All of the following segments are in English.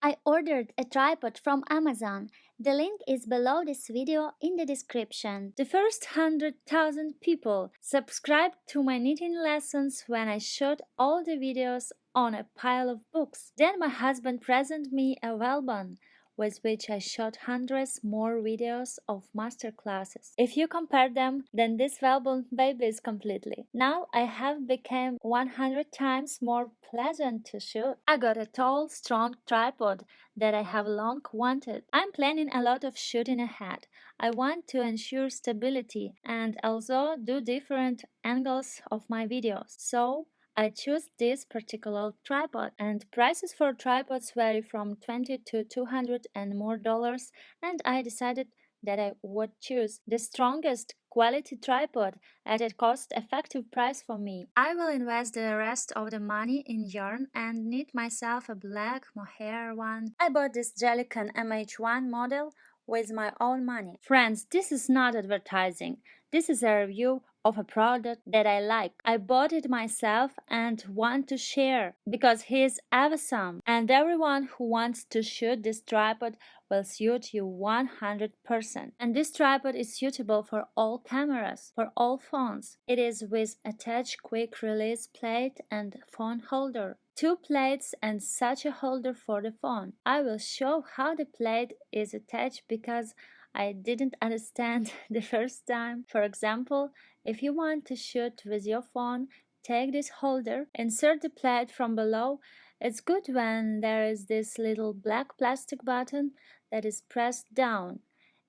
I ordered a tripod from Amazon. The link is below this video in the description. The first 100,000 people subscribed to my knitting lessons when I showed all the videos on a pile of books. Then my husband presented me a album with which I shot hundreds more videos of masterclasses. If you compare them, then this album babies completely. Now I have become 100 times more pleasant to shoot. I got a tall, strong tripod that I have long wanted. I'm planning a lot of shooting ahead. I want to ensure stability and also do different angles of my videos. So I choose this particular tripod, and prices for tripods vary from $20 to $200 and more dollars, and I decided that I would choose the strongest quality tripod at a cost-effective price for me. I will invest the rest of the money in yarn and knit myself a black mohair one. I bought this JOILCAN MH1 model with my own money. Friends, this is not advertising. This is a review of a product that I like. I bought it myself and want to share because he is awesome, and everyone who wants to shoot this tripod will suit you 100%. And this tripod is suitable for all cameras, for all phones. It is with attached quick release plate and phone holder. 2 plates and such a holder for the phone. I will show how the plate is attached because I didn't understand the first time. For example, if you want to shoot with your phone, take this holder, insert the plate from below. It's good when there is this little black plastic button that is pressed down.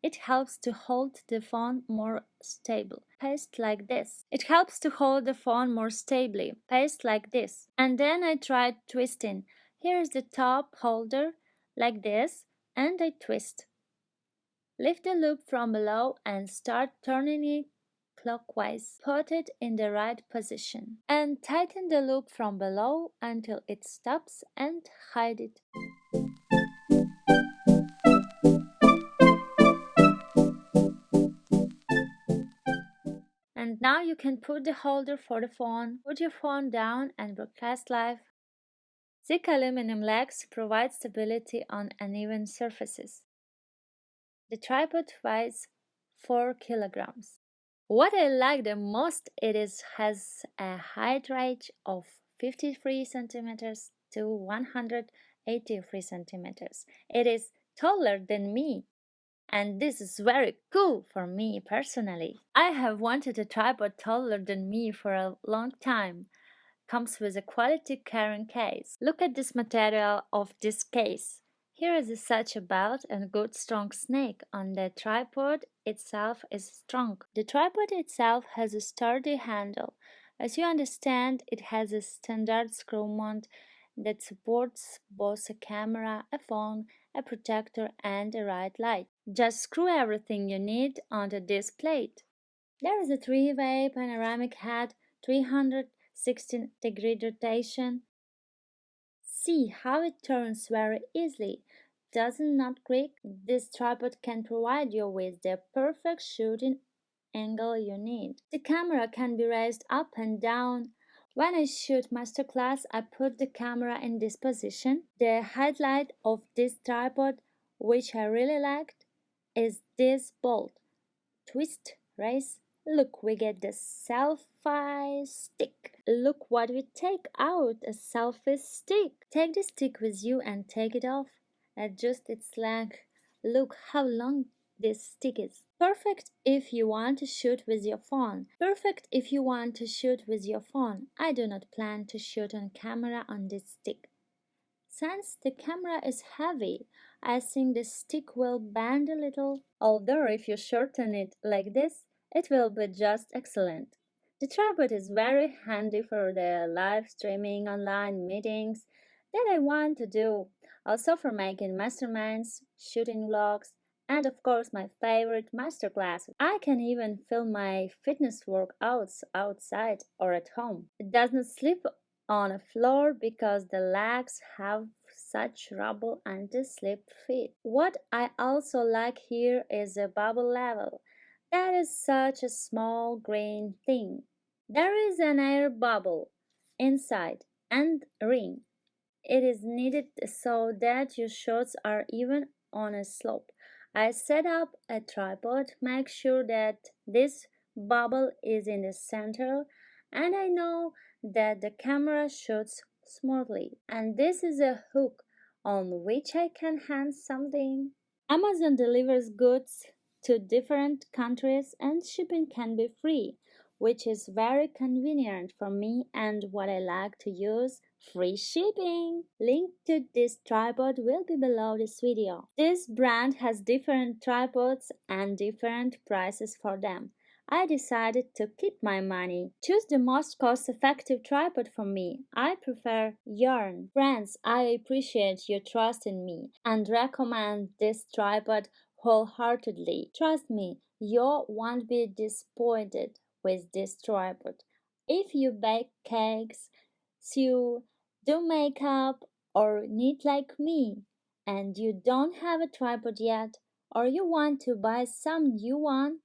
It helps to hold the phone more stable. Paste like this. It helps to hold the phone more stably. Paste like this. And then I tried twisting. Here is the top holder, like this, and I twist. Lift the loop from below and start turning it clockwise. Put it in the right position. And tighten the loop from below until it stops and hide it. And now you can put the holder for the phone, put your phone down and broadcast live. Thick aluminum legs provide stability on uneven surfaces. The tripod weighs 4 kilograms. What I like the most has a height range of 53 centimeters to 183 centimeters. It is taller than me, and this is very cool for me personally. I have wanted a tripod taller than me for a long time. Comes with a quality carrying case. Look at this material of this case. Here is such a belt and good strong snake. On the tripod itself is strong. The tripod itself has a sturdy handle. As you understand, it has a standard screw mount that supports both a camera, a phone, a protector and a right light. Just screw everything you need onto this plate. There is a 3-way panoramic head, 316-degree rotation. See how it turns very easily. Does not creak. This tripod can provide you with the perfect shooting angle you need. The camera can be raised up and down. When I shoot masterclass, I put the camera in this position. The highlight of this tripod, which I really liked, is this bolt. Twist, raise. Look, we get the selfie stick. Look what we take out, a selfie stick. Take the stick with you and take it off. Adjust its length. Look how long this stick is. Perfect if you want to shoot with your phone. Perfect if you want to shoot with your phone. I do not plan to shoot on camera on this stick. Since the camera is heavy, I think the stick will bend a little, although if you shorten it like this, it will be just excellent. The tripod is very handy for the live streaming online meetings that I want to do, also for making masterminds, shooting vlogs, and of course my favorite masterclasses. I can even film my fitness workouts outside or at home. It does not slip on a floor because the legs have such rubble anti-slip fit. What I also like here is the bubble level. That is such a small green thing. There is an air bubble inside and ring. It is needed so that your shots are even on a slope. I set up a tripod, make sure that this bubble is in the center, and I know that the camera shoots smoothly. And this is a hook on which I can hang something. Amazon delivers goods to different countries and shipping can be free, which is very convenient for me and what I like to use, free shipping. Link to this tripod will be below this video. This brand has different tripods and different prices for them. I decided to keep my money. Choose the most cost-effective tripod for me. I prefer yarn. Friends, I appreciate your trust in me and recommend this tripod wholeheartedly. Trust me, you won't be disappointed with this tripod. If you bake cakes, sew, do makeup, or knit like me, and you don't have a tripod yet, or you want to buy some new one,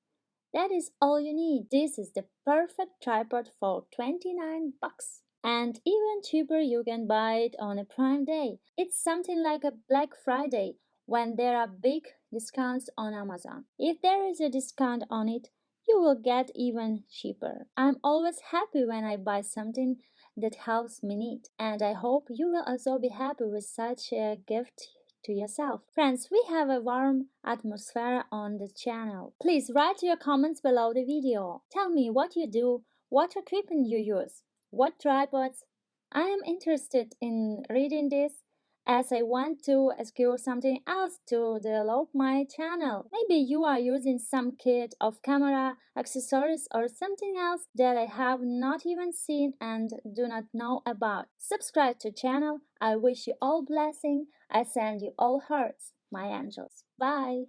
that is all you need. This is the perfect tripod for 29 bucks. And even cheaper, you can buy it on a Prime Day. It's something like a Black Friday when there are big discounts on Amazon. If there is a discount on it, you will get even cheaper. I'm always happy when I buy something that helps me knit, and I hope you will also be happy with such a gift to yourself. Friends, we have a warm atmosphere on the channel. Please write your comments below the video. Tell me what you do, what equipment you use, what tripods. I am interested in reading this as I want to explore something else to develop my channel. Maybe you are using some kit of camera, accessories or something else that I have not even seen and do not know about. Subscribe to channel. I wish you all blessing. I send you all hearts, my angels. Bye.